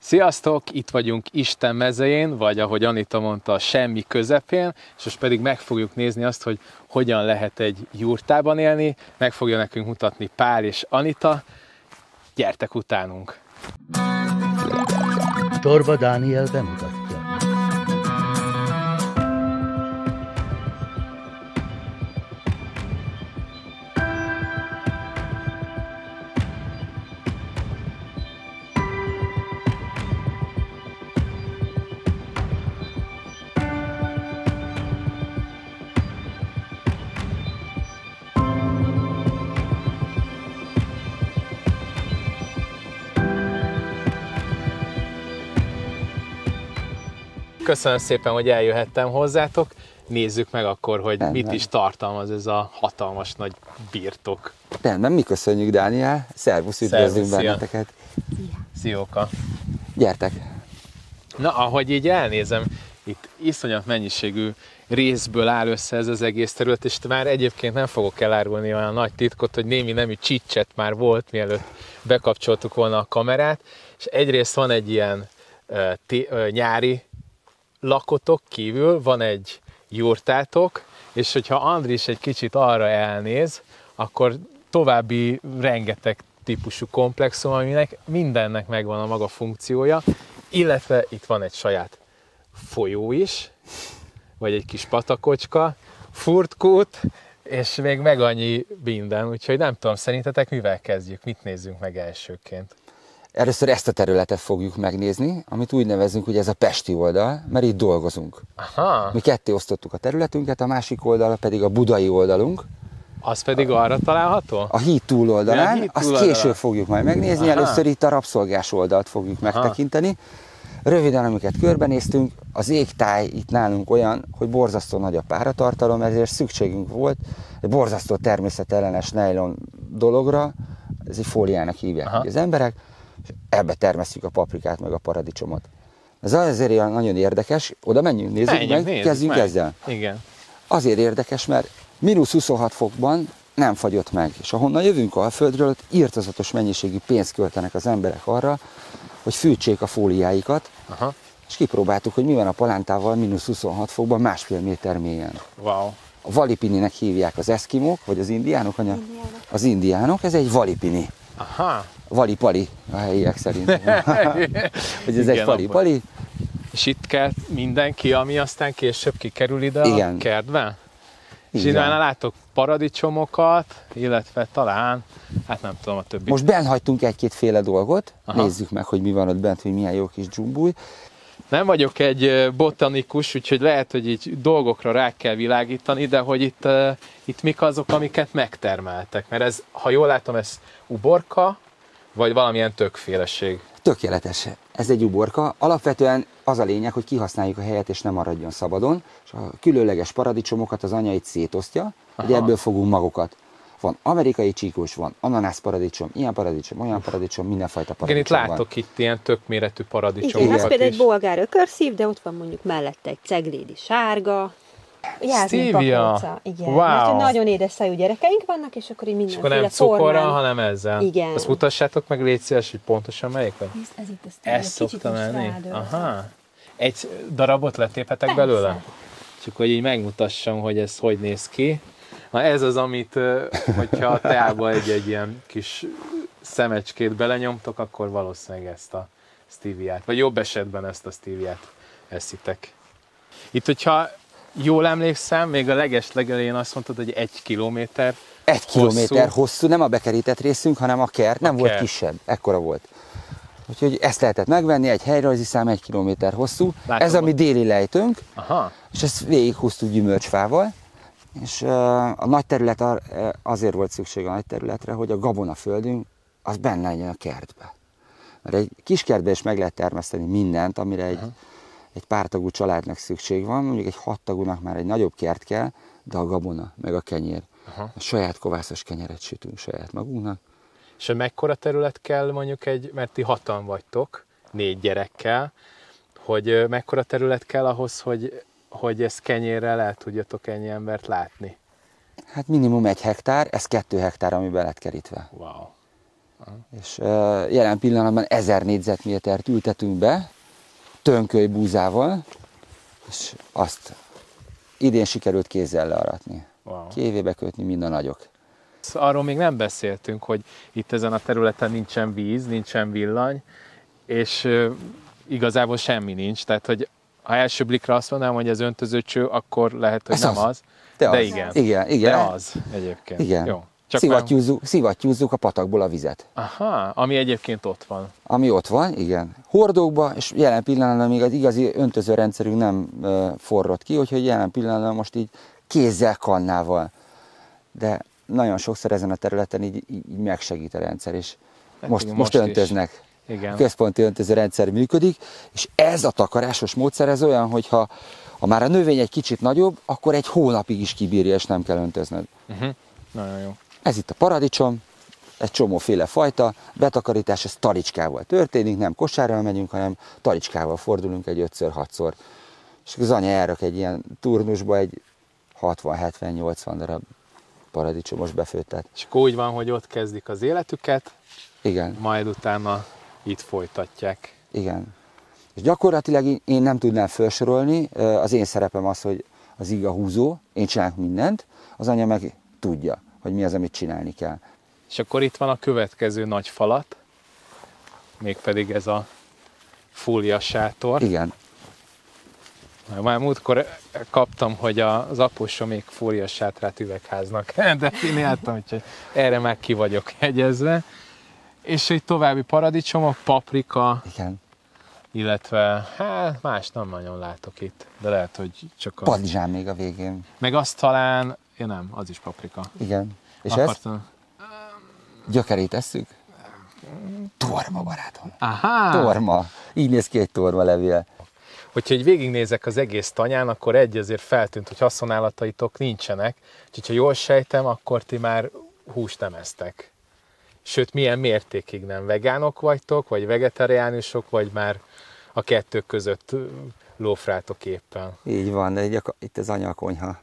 Sziasztok! Itt vagyunk Isten mezején, vagy ahogy Anita mondta, a semmi közepén, és most pedig meg fogjuk nézni azt, hogy hogyan lehet egy jurtában élni. Meg fogja nekünk mutatni Pál és Anita. Gyertek utánunk! Torba Dániel bemutatja. Köszönöm szépen, hogy eljöhettem hozzátok. Nézzük meg akkor, hogy mit is tartalmaz ez a hatalmas nagy birtok. Rendben, mi köszönjük, Dániel. Szervusz, üdvözlünk benneteket. Szióka. Gyertek. Na, ahogy így elnézem, itt iszonyat mennyiségű részből áll össze ez az egész terület, és már egyébként nem fogok elárulni olyan nagy titkot, hogy némi nemű csicset már volt, mielőtt bekapcsoltuk volna a kamerát, és egyrészt van egy ilyen nyári lakotok kívül, van egy jurtátok, és hogyha Andris egy kicsit arra elnéz, akkor további rengeteg típusú komplexum, aminek mindennek megvan a maga funkciója, illetve itt van egy saját folyó is, vagy egy kis patakocska, furtkút, és még meg annyi minden, úgyhogy nem tudom, szerintetek mivel kezdjük, mit nézzünk meg elsőként? Először ezt a területet fogjuk megnézni, amit úgy nevezünk, hogy ez a pesti oldal, mert itt dolgozunk. Aha. Mi ketté osztottuk a területünket, a másik oldal pedig a budai oldalunk. Az pedig arra található? A híd túloldalán, híd azt túloldalán. Később fogjuk majd megnézni, Aha. Először itt a rabszolgás oldalt fogjuk megtekinteni. Röviden, amiket körbenéztünk, az égtáj itt nálunk olyan, hogy borzasztó nagy a páratartalom, ezért szükségünk volt egy borzasztó természetellenes nejlon dologra, ez egy fóliának hívják az emberek, és ebbe termesztjük a paprikát meg a paradicsomot. Ez azért olyan nagyon érdekes, oda menjünk, nézzük meg, kezdjünk ezzel. Igen. Azért érdekes, mert -26 fokban nem fagyott meg, és ahonnan jövünk Alföldről, írtozatos mennyiségű pénzt költenek az emberek arra, hogy fűtsék a fóliáikat, és kipróbáltuk, hogy mi van a palántával -26 fokban, 1,5 méter mélyen. Wow. A valipininek hívják az eszkimók, vagy az indiánok, az indiánok, ez egy valipini. Aha. Valipali a helyiek szerint. Hogy ez egy valipali. És itt kell mindenki, ami aztán később kikerül ide a kertbe? És itt már látok paradicsomokat, illetve talán, hát nem tudom a többit. Most bent hagytunk egy-kétféle dolgot, nézzük meg, hogy mi van ott bent, hogy milyen jó kis dzsumbúj. Nem vagyok egy botanikus, úgyhogy lehet, hogy így dolgokra rá kell világítani, de hogy itt mik azok, amiket megtermeltek. Mert ez, ha jól látom, ez uborka, vagy valamilyen többféleség. Tökéletes. Ez egy uborka. Alapvetően az a lényeg, hogy kihasználjuk a helyet, és nem maradjon szabadon. És a különleges paradicsomokat az anya itt szétosztja, hogy ebből fogunk magokat. Van amerikai csíkos, van ananászparadicsom, ilyen paradicsom, olyan paradicsom, mindenfajta paradicsom. Igen, itt látok itt ilyen többméretű paradicsomokat. Igen, ez például egy bolgár ökörszív, de ott van mondjuk mellette egy ceglédi sárga, jászminpakolca. Igen, wow. Mert nagyon édes szájú gyerekeink vannak, és akkor így mindenféle formán. És akkor nem cukorral, formán. hanem ezzel. Igen. Azt mutassátok meg, légy szíves, hogy pontosan melyik van. Ez itt a ezt szoktam enni? Aha. Egy darabot letéphetek belőle? Csak hogy így megmutassam, hogy ez hogy néz ki. Na ez az, amit, hogyha a teába egy ilyen kis szemecskét belenyomtok, akkor valószínűleg ezt a stevia-t, vagy jobb esetben ezt a stevia-t eszitek. Itt, hogyha jól emlékszem, még a legelején azt mondtad, hogy 1 kilométer 1 kilométer hosszú, nem a bekerített részünk, hanem a kert, nem volt kisebb, ekkora volt. Úgyhogy ezt lehetett megvenni, egy helyrajzi szám 1 kilométer hosszú. Látom, ez a mi déli lejtőnk, aha. És ezt végighúztuk gyümölcsfával. És a nagy terület, azért volt szükség a nagy területre, hogy a gabonaföldünk az benne legyen a kertbe. Mert egy kis kertbe is meg lehet termeszteni mindent, amire egy pártagú családnak szükség van, mondjuk egy 6 tagúnak már egy nagyobb kert kell, de a gabona, meg a kenyér. A saját kovászos kenyeret sütünk saját magunknak. És mekkora terület kell mondjuk mert ti 6-an vagytok, 4 gyerekkel, hogy mekkora terület kell ahhoz, hogy ezt kenyérrel el tudjatok ennyi embert látni? Hát minimum 1 hektár, ez 2 hektár, ami be lett kerítve. Wow. És jelen pillanatban 1000 négyzetmétert ültetünk be, tönköly búzával, és azt idén sikerült kézzel learatni. Wow. Kévébe kötni mind a nagyok. Arról még nem beszéltünk, hogy itt ezen a területen nincsen víz, nincsen villany, és igazából semmi nincs. Tehát, hogy ha első blikra azt mondanám, hogy ez öntözőcső, akkor lehet, hogy ez nem az. De igen. Igen. De az egyébként. Igen. Jó. Szivattyúzzuk a patakból a vizet. Aha, ami egyébként ott van. Ami ott van, igen. Hordókba, és jelen pillanatban még az igazi öntözőrendszerünk nem forrott ki, úgyhogy jelen pillanatban most így kézzel, kannával. De nagyon sokszor ezen a területen így megsegít a rendszer, és most öntöznek. Igen. A központi öntözőrendszer működik, és ez a takarásos módszer, ez olyan, hogyha már a növény egy kicsit nagyobb, akkor egy hónapig is kibírja, és nem kell öntöznöd. Nagyon jó. Ez itt a paradicsom, egy csomóféle fajta, betakarítás, ez talicskával történik, nem kosárral megyünk, hanem talicskával fordulunk egy 5-6-szor. És az anya elrak egy ilyen turnusba egy 60-70-80 darab paradicsomos befőttet. És akkor úgy van, hogy ott kezdik az életüket, igen. Majd utána itt folytatják. Igen. És gyakorlatilag én nem tudnám felsorolni, az én szerepem az, hogy az iga húzó, én csinálok mindent, az anya meg tudja, hogy mi az, amit csinálni kell. És akkor itt van a következő nagy falat, mégpedig ez a fóliasátor. Igen. Már múltkor kaptam, hogy az aposomék fóliasátrát üvegháznak definiáltam, úgyhogy erre már ki vagyok hegyezve. És egy további paradicsomok, paprika, igen. Illetve, hát más nem nagyon látok itt, de lehet, hogy csak a... Padlizsán még a végén. Meg azt talán, nem, az is paprika. Igen. És akartam... ez? Gyökerét tesszük? Torma, barátom. Aha! Torma. Így néz ki egy torma levél. Hogyha így végignézek az egész tanyán, akkor azért feltűnt, hogy haszonállataitok nincsenek, úgyhogy ha jól sejtem, akkor ti már húst nem esztek. Sőt, milyen mértékig nem? Vegánok vagytok, vagy vegetariánusok, vagy már a kettő között lófrátok éppen? Így van, de itt az anyakonyha.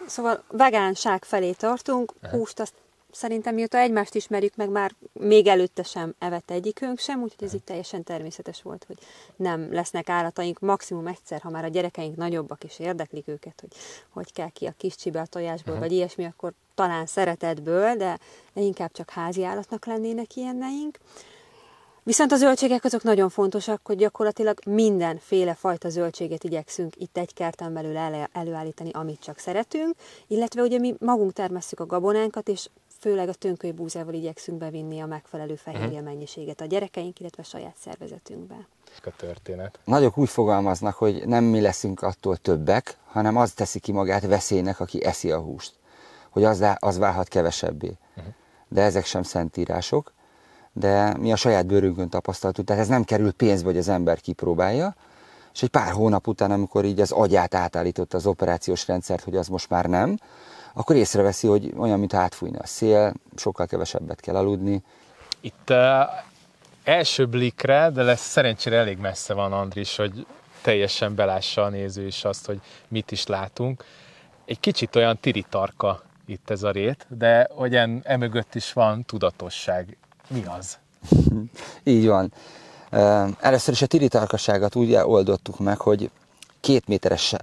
Szóval vegánság felé tartunk, húst azt szerintem mióta egymást ismerjük meg, már még előtte sem evett egyikünk sem, úgyhogy ez itt teljesen természetes volt, hogy nem lesznek állataink, maximum egyszer, ha már a gyerekeink nagyobbak és érdeklik őket, hogy kell ki a kis csibe a tojásból, vagy ilyesmi, akkor talán szeretetből, de inkább csak házi állatnak lennének ilyeneink. Viszont a zöldségek azok nagyon fontosak, hogy gyakorlatilag mindenféle fajta zöldséget igyekszünk itt egy kerten belül előállítani, amit csak szeretünk, illetve ugye mi magunk termesszük a gabonánkat, és főleg a tönkölybúzával igyekszünk bevinni a megfelelő fehérje mennyiséget a gyerekeink, illetve a saját szervezetünkbe. A történet. Nagyok úgy fogalmaznak, hogy nem mi leszünk attól többek, hanem az teszi ki magát veszélynek, aki eszi a húst. Hogy az válhat kevesebbé. De ezek sem szentírások. De mi a saját bőrünkön tapasztaltuk, tehát ez nem kerül pénzbe, hogy az ember kipróbálja, és egy pár hónap után, amikor így az agyát átállította az operációs rendszert, hogy az most már nem, akkor észreveszi, hogy olyan, mintha átfújna a szél, sokkal kevesebbet kell aludni. Itt első blikre, de lesz szerencsére elég messze van Andris, hogy teljesen belássa a néző is azt, hogy mit is látunk. Egy kicsit olyan tiritarka itt ez a rét, de hogy emögött is van tudatosság. Mi az? Így van. Először is a tiritarkaságot úgy oldottuk meg, hogy 2 méteres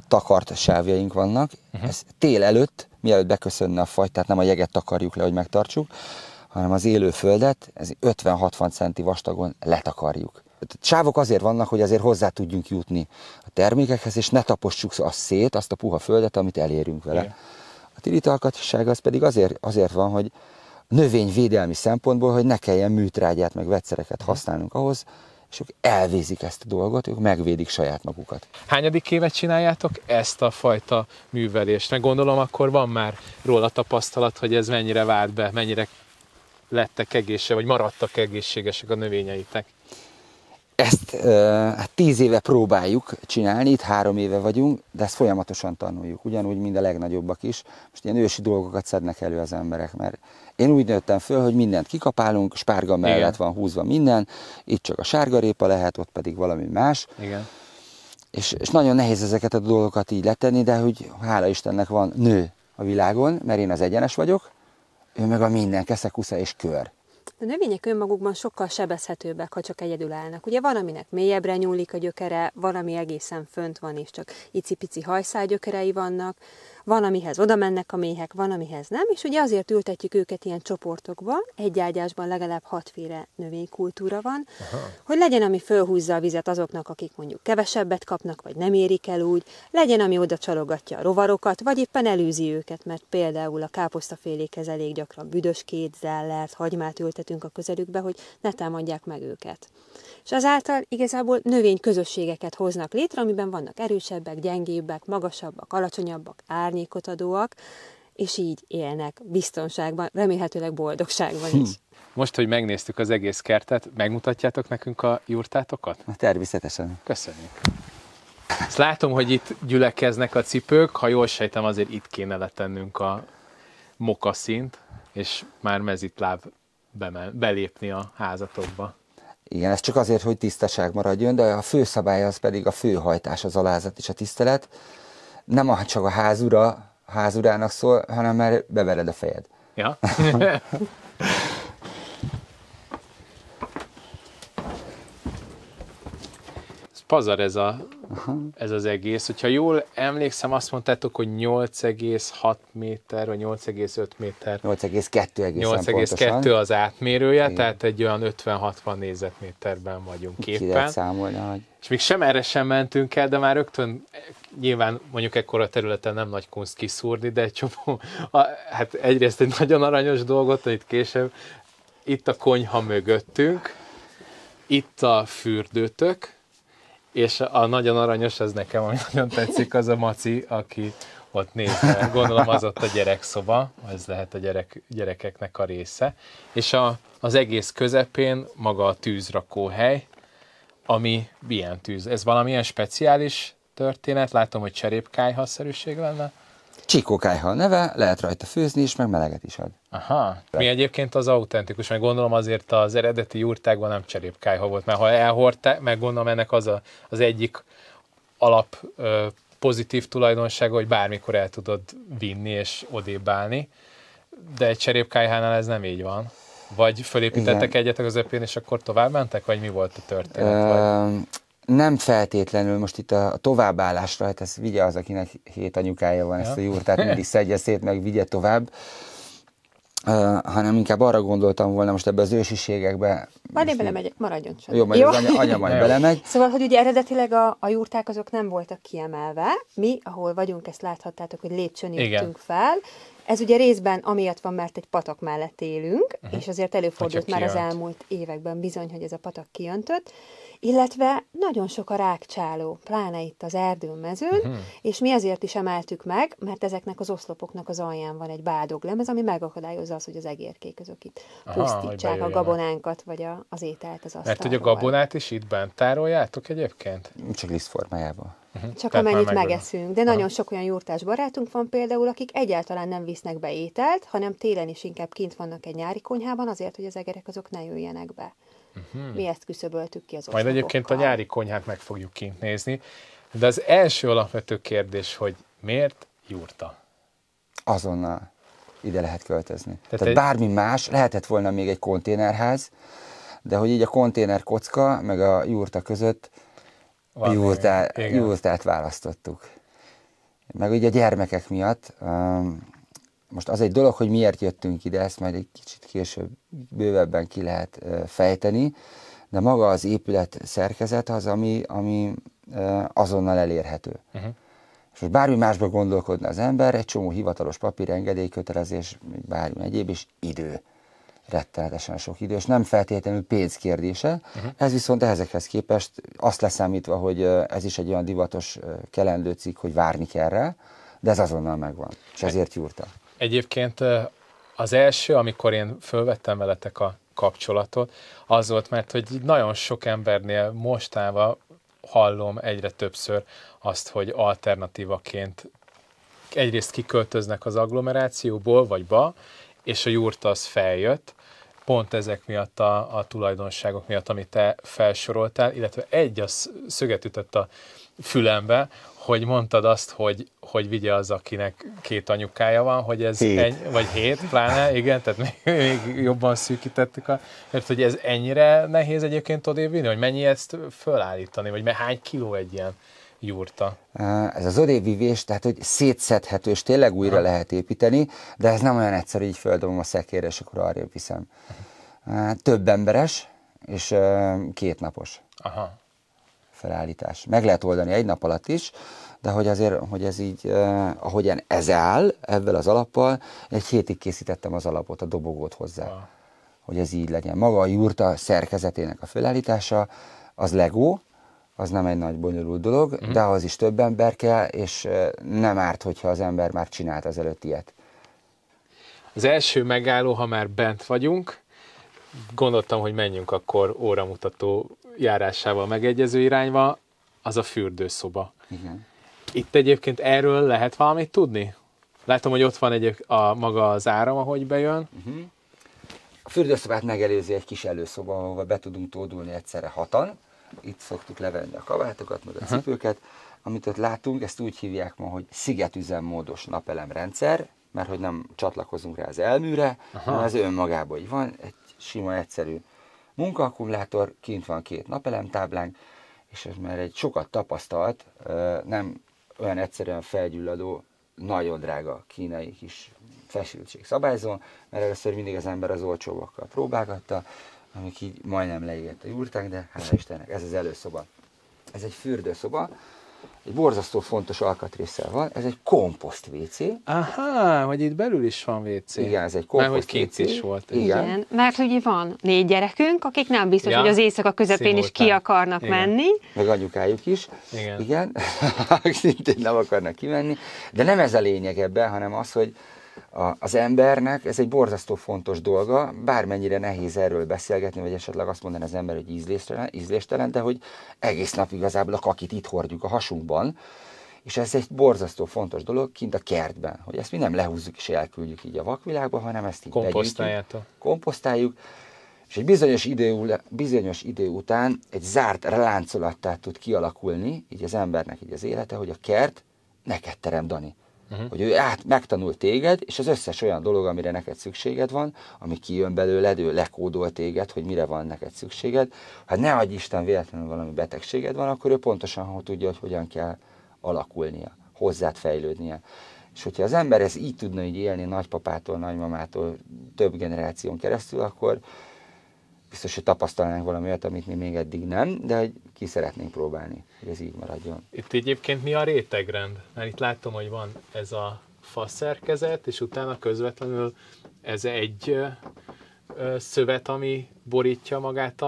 takart sávjaink vannak. Ez tél előtt, mielőtt beköszönne a fagy, tehát nem a jeget takarjuk le, hogy megtartsuk, hanem az élő földet, ez 50-60 centi vastagon letakarjuk. Sávok azért vannak, hogy azért hozzá tudjunk jutni a termékekhez, és ne tapossuk szét azt a puha földet, amit elérünk vele. Igen. A tiritarkaság az pedig azért van, hogy növényvédelmi szempontból, hogy ne kelljen műtrágyát meg vegyszereket használnunk ahhoz, és ők elvézik ezt a dolgot, ők megvédik saját magukat. Hányadik évet csináljátok ezt a fajta művelést? Meg gondolom, akkor van már róla tapasztalat, hogy ez mennyire vált be, mennyire lettek vagy maradtak egészségesek a növényeitek? Ezt 10 éve próbáljuk csinálni, itt 3 éve vagyunk, de ezt folyamatosan tanuljuk, ugyanúgy, mint a legnagyobbak is. Most ilyen ősi dolgokat szednek elő az emberek, mert én úgy nőttem föl, hogy mindent kikapálunk, spárga mellett van húzva minden, itt csak a sárgarépa lehet, ott pedig valami más. Igen. És nagyon nehéz ezeket a dolgokat így letenni, de hogy hála Istennek van nő a világon, mert én az egyenes vagyok, ő meg a minden, keszekusza és kör. A növények önmagukban sokkal sebezhetőbbek, ha csak egyedül állnak. Ugye van, aminek mélyebbre nyúlik a gyökere, van, ami egészen fönt van, és csak icipici hajszálgyökerei vannak, van, amihez oda mennek a méhek, van, amihez nem, és ugye azért ültetjük őket ilyen csoportokba, egy ágyásban legalább 6 féle növénykultúra van, hogy legyen, ami fölhúzza a vizet azoknak, akik mondjuk kevesebbet kapnak, vagy nem érik el úgy, legyen, ami oda csalogatja a rovarokat, vagy éppen elűzi őket, mert például a káposztafélékhez elég gyakran büdöskét, zellert, hagymát ültetünk a közelükbe, hogy ne támadják meg őket. És azáltal igazából növényközösségeket hoznak létre, amiben vannak erősebbek, gyengébbek, magasabbak, alacsonyabbak, árnyékot adóak, és így élnek biztonságban, remélhetőleg boldogságban is. Most, hogy megnéztük az egész kertet, megmutatjátok nekünk a jurtátokat? Természetesen. Köszönjük. Ezt látom, hogy itt gyülekeznek a cipők, ha jól sejtem, azért itt kéne letennünk a mokaszint, és már mezitláb belépni a házatokba. Igen, ez csak azért, hogy tisztaság maradjon, de a fő szabály az pedig a főhajtás, az alázat és a tisztelet. Nem csak a házurának szól, hanem már bevered a fejed. Ja. Pazar ez az egész. Hogyha jól emlékszem, azt mondtátok, hogy 8,6 méter, vagy 8,5 méter. 8,2 az átmérője, igen. Tehát egy olyan 50-60 négyzetméterben vagyunk képen. Ki lehet számolni, hogy... És még sem erre sem mentünk el, de már rögtön, nyilván mondjuk ekkora területen nem nagy kunst kiszúrni, de egy csomó, hát egyrészt egy nagyon aranyos dolgot, itt később, itt a konyha mögöttünk, itt a fürdőtök, és a nagyon aranyos, ez nekem, ami nagyon tetszik, az a Maci, aki ott néz, gondolom az ott a gyerekszoba, ez lehet a gyerekeknek a része. És az egész közepén maga a tűzrakóhely, ami milyen tűz? Ez valamilyen speciális történet? Látom, hogy cserépkályha-szerűség lenne. Csikókályha a neve, lehet rajta főzni is, meg meleget is ad. Aha. Mi egyébként az autentikus, meg gondolom azért az eredeti jurtákban nem cserépkályha volt, mert ha elhordták, meg gondolom ennek az egyik alap pozitív tulajdonsága, hogy bármikor el tudod vinni és odébb állni, de egy cserépkályhánál ez nem így van. Vagy fölépítettek egyet a közepén, és akkor tovább mentek, vagy mi volt a történet? Nem feltétlenül, most itt a továbbállásra, hát ez vigye az, akinek 7 anyukája van, ezt a jurtát mindig szedje szét, meg vigye tovább, hanem inkább arra gondoltam volna most ebbe az ősiségekbe. Majd én belemegyek, maradjon csak. Jó, majd az anya majd belemegy. Szóval, hogy ugye eredetileg a jurták azok nem voltak kiemelve. Mi, ahol vagyunk, ezt láthattátok, hogy lépcsőn jöttünk fel. Ez ugye részben amiatt van, mert egy patak mellett élünk, és azért előfordult már az elmúlt években bizony, hogy ez a patak kijöntött, illetve nagyon sok a rákcsáló, pláne itt az erdőmezőn, és mi azért is emeltük meg, mert ezeknek az oszlopoknak az alján van egy bádoglemez, ami megakadályozza azt, hogy az egérkék azok itt pusztítsák a gabonánkat, vagy az ételt az asztalról. Mert hogy a gabonát is itt bent tároljátok egyébként? Csak lisztformájában. Csak tehát amennyit megeszünk. De nagyon sok olyan jurtás barátunk van például, akik egyáltalán nem visznek be ételt, hanem télen is inkább kint vannak egy nyári konyhában, azért, hogy az egerek azok ne jöjjenek be. Mi ezt küszöböltük ki az oszlopokkal. Majd egyébként a nyári konyhát meg fogjuk kint nézni. De az első alapvető kérdés, hogy miért jurta? Azonnal ide lehet költözni. Tehát bármi más, lehetett volna még egy konténerház, de hogy így a konténer kocka, meg a jurta között a jurtát választottuk. Meg ugye a gyermekek miatt, most az egy dolog, hogy miért jöttünk ide, ezt majd egy kicsit később bővebben ki lehet fejteni, de maga az épület szerkezet az, ami azonnal elérhető. És most bármi másba gondolkodna az ember, egy csomó hivatalos papírengedélykötelezés, bármi egyéb, és idő. Rettenetesen sok idő, és nem feltétlenül pénz kérdése. Ez viszont ezekhez képest azt leszámítva, hogy ez is egy olyan divatos kelendőcikk, hogy várni kell rá, de ez azonnal megvan, és ezért jurta. Egyébként az első, amikor én fölvettem veletek a kapcsolatot, az volt, mert hogy nagyon sok embernél mostában hallom egyre többször azt, hogy alternatívaként egyrészt kiköltöznek az agglomerációból, vagy és a jurta az feljött, pont ezek miatt a tulajdonságok miatt, amit te felsoroltál, illetve egy az szöget ütött a fülembe, hogy mondtad azt, hogy vigye az, akinek 2 anyukája van, hogy ez 7. vagy 7 pláne, igen, tehát még jobban szűkítettük mert hogy ez ennyire nehéz egyébként odébb vinni, hogy mennyi ezt fölállítani, vagy hány kiló egy ilyen jurta? Ez az odébbvivés, tehát hogy szétszedhető, és tényleg újra lehet építeni, de ez nem olyan egyszerű, így földobom a szekérre, és akkor arrébb viszem. Több emberes, és 2 napos felállítás. Meg lehet oldani 1 nap alatt is, de hogy azért, hogy ez így, ahogyan ez áll, ebben az alappal, 1 hétig készítettem az alapot, a dobogót hozzá, hogy ez így legyen. Maga a jurta szerkezetének a felállítása, az Lego, az nem egy nagy bonyolult dolog, de ahhoz is több ember kell, és nem árt, hogyha az ember már csinált az előtt ilyet. Az első megálló, ha már bent vagyunk, gondoltam, hogy menjünk akkor óramutató járásával megegyező irányba, az a fürdőszoba. Igen. Itt egyébként erről lehet valamit tudni? Látom, hogy ott van maga az áram, ahogy bejön. A fürdőszobát megelőzi egy kis előszoba, ahova be tudunk tódulni egyszerre 6-an. Itt szoktuk levenni a kabátokat, meg a cipőket. Amit ott látunk, ezt úgy hívják ma, hogy szigetüzemmódos napelemrendszer, mert hogy nem csatlakozunk rá az elműre, hanem az önmagában így van, egy sima, egyszerű munkaakkumulátor, kint van 2 napelemtáblánk, és ez már egy sokat tapasztalt, nem olyan egyszerűen felgyulladó, nagyon drága kínai kis feszültségszabályzó, mert először mindig az ember az olcsóbbakkal próbálgatta, amik így majdnem leégett a jurtánk, de hála Istennek, ez az előszoba. Ez egy fürdőszoba, egy borzasztó fontos alkatrésszel van, ez egy komposzt WC. Aha, hogy itt belül is van WC. Igen, ez egy komposzt hogy kint WC. is volt. Igen, mert ugye van 4 gyerekünk, akik nem biztos, hogy az éjszaka közepén is ki akarnak menni. Meg anyukájuk is. Igen. Szintén nem akarnak kimenni. De nem ez a lényeg ebben, hanem az, hogy az embernek ez egy borzasztó fontos dolga, bármennyire nehéz erről beszélgetni, vagy esetleg azt mondani az ember, hogy ízléstelen, de hogy egész nap igazából a kakit itt hordjuk a hasunkban, és ez egy borzasztó fontos dolog kint a kertben, hogy ezt mi nem lehúzzuk és elküldjük így a vakvilágba, hanem ezt így komposztáljuk, és egy bizonyos idő után egy zárt láncolattá tud kialakulni, így az embernek így az élete, hogy a kert neked terem, Dani. Hogy ő megtanul téged, és az összes olyan dolog, amire neked szükséged van, ami kijön belőled, ő lekódol téged, hogy mire van neked szükséged. Ha ne adj Isten véletlenül valami betegséged van, akkor ő pontosan tudja, hogy hogyan kell alakulnia, hozzád fejlődnie. És hogyha az ember ez így tudna így élni nagypapától, nagymamától több generáción keresztül, akkor biztos, hogy tapasztalnánk valami olyat, amit mi még eddig nem, de hogy ki szeretnénk próbálni, hogy ez így maradjon. Itt egyébként mi a rétegrend? Mert itt látom, hogy van ez a faszerkezet, és utána közvetlenül ez egy szövet, ami borítja magát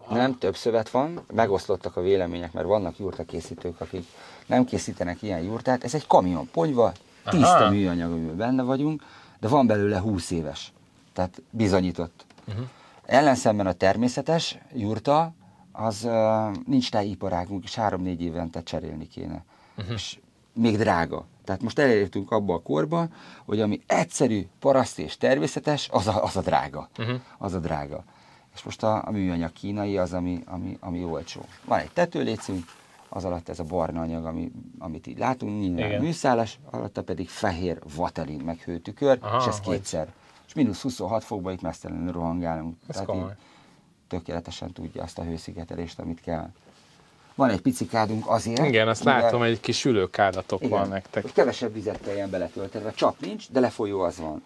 Nem, több szövet van, megoszlottak a vélemények, mert vannak jurtakészítők, akik nem készítenek ilyen jurtát. Ez egy kamion ponyva, tiszta műanyag, amiben benne vagyunk, de van belőle 20 éves, tehát bizonyított. Ellenszemben a természetes jurta, az nincs tájiparágunk, és 3-4 évente cserélni kéne. És még drága. Tehát most elértünk abba a korba, hogy ami egyszerű, paraszt és természetes, az a drága. Az a drága. És most a műanyag kínai az, ami olcsó. Van egy tetőlécünk, az alatt ez a barna anyag, amit így látunk, nyilván műszálas, alatta pedig fehér vatelin, meg hőtükör, és ez kétszer. És mínusz 26 fokban itt mesztelenül rohangálunk. Tehát így tökéletesen tudja azt a hőszigetelést, amit kell. Van egy pici kádunk azért. Igen, azt látom, hogy egy kis ülőkádatok van nektek. Hogy kevesebb vizet kelljen beletölteni, a csap nincs, de lefolyó az van.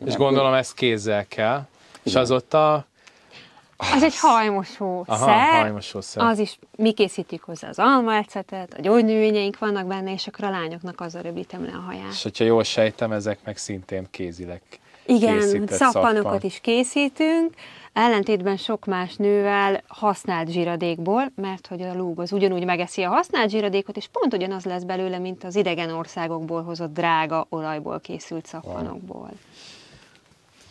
És gondolom ezt kézzel kell. Igen. És az ott az egy hajmosószer. Az is, mi készítjük hozzá az almaecetet, a gyógynövényeink vannak benne, és akkor a lányoknak azzal rövidítem le a haját. És hogyha jól sejtem, ezek meg szintén kézileg igen, szappanokat is készítünk, ellentétben sok más nővel használt zsiradékból, mert hogy a lúg az ugyanúgy megeszi a használt zsiradékot, és pont ugyanaz lesz belőle, mint az idegen országokból hozott drága olajból készült szappanokból.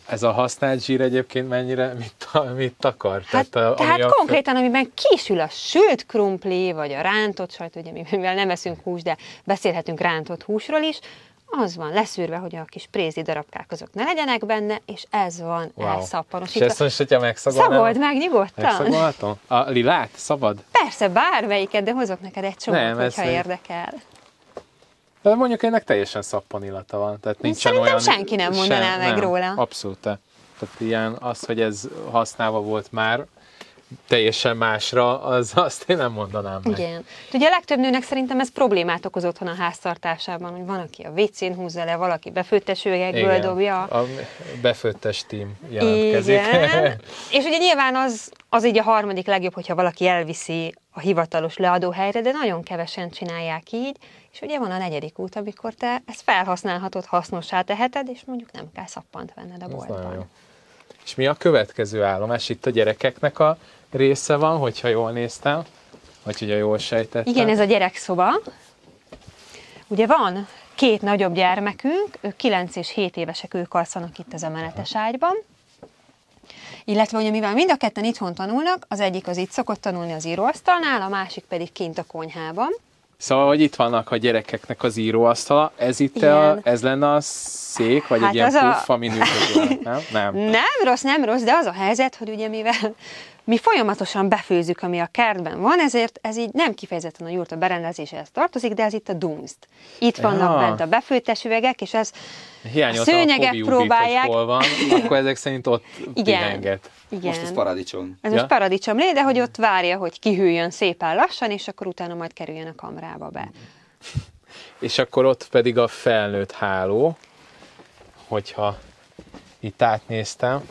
Ez a használt zsír egyébként mennyire, mit takar? Tehát konkrétan, amiben kisül a sült krumpli, vagy a rántott sajt, ugye mivel nem eszünk hús, de beszélhetünk rántott húsról is, az van leszűrve, hogy a kis prézi darabkák azok ne legyenek benne, és ez van elszappanosítva. És ezt most, hogyha megszagolnám? Szabold meg nyugodtan. Megszagolhatom? A lilát? Szabad? Persze, bármelyiket, de hozok neked egy csomót, hogyha érdekel. De mondjuk ennek teljesen szappan illata van. Tehát nincsen Szerintem olyan... senki nem mondaná meg róla. Abszolút. Tehát ilyen az, hogy ez használva volt már, teljesen másra, azt én nem mondanám meg. Igen. Ugye a legtöbb nőnek szerintem ez problémát okoz otthon a háztartásában, hogy van, aki a WC-n húzza le, valaki befőttes üvegekből dobja. A befőttes tím jelentkezik. Igen. És ugye nyilván az így a harmadik legjobb, hogyha valaki elviszi a hivatalos leadóhelyre, de nagyon kevesen csinálják így, és ugye van a negyedik út, amikor te ezt felhasználhatod, hasznossá teheted, és mondjuk nem kell szappant venned a boltban. És mi a következő állomás? Itt a gyerekeknek a része van, hogyha jól néztem, vagy ugye jól sejtettem. Igen, ez a gyerekszoba. Ugye van 2 nagyobb gyermekünk, ők 9 és 7 évesek, ők alszanak itt az emeletes ágyban. Illetve ugye mivel mind a ketten itthon tanulnak, az egyik az itt szokott tanulni az íróasztalnál, a másik pedig kint a konyhában. Szóval, hogy itt vannak a gyerekeknek az íróasztala, ez itt ez lenne a szék, vagy egy ilyen puff, ami működik, nem? Nem rossz, de az a helyzet, hogy ugye mivel mi folyamatosan befőzzük, ami a kertben van, ezért ez így nem kifejezetten a jurta berendezéséhez tartozik, de ez itt a dunst. Itt vannak bent a befőttes üvegek, és ez a szőnyegek próbálják. Hol van, akkor ezek szerint ott pihenget. Igen. Most ez paradicsom. Ez most paradicsomlé, de hogy ott várja, hogy kihűljön szépen lassan, és akkor utána majd kerüljön a kamrába be. És akkor ott pedig a felnőtt háló, hogyha itt átnéztem.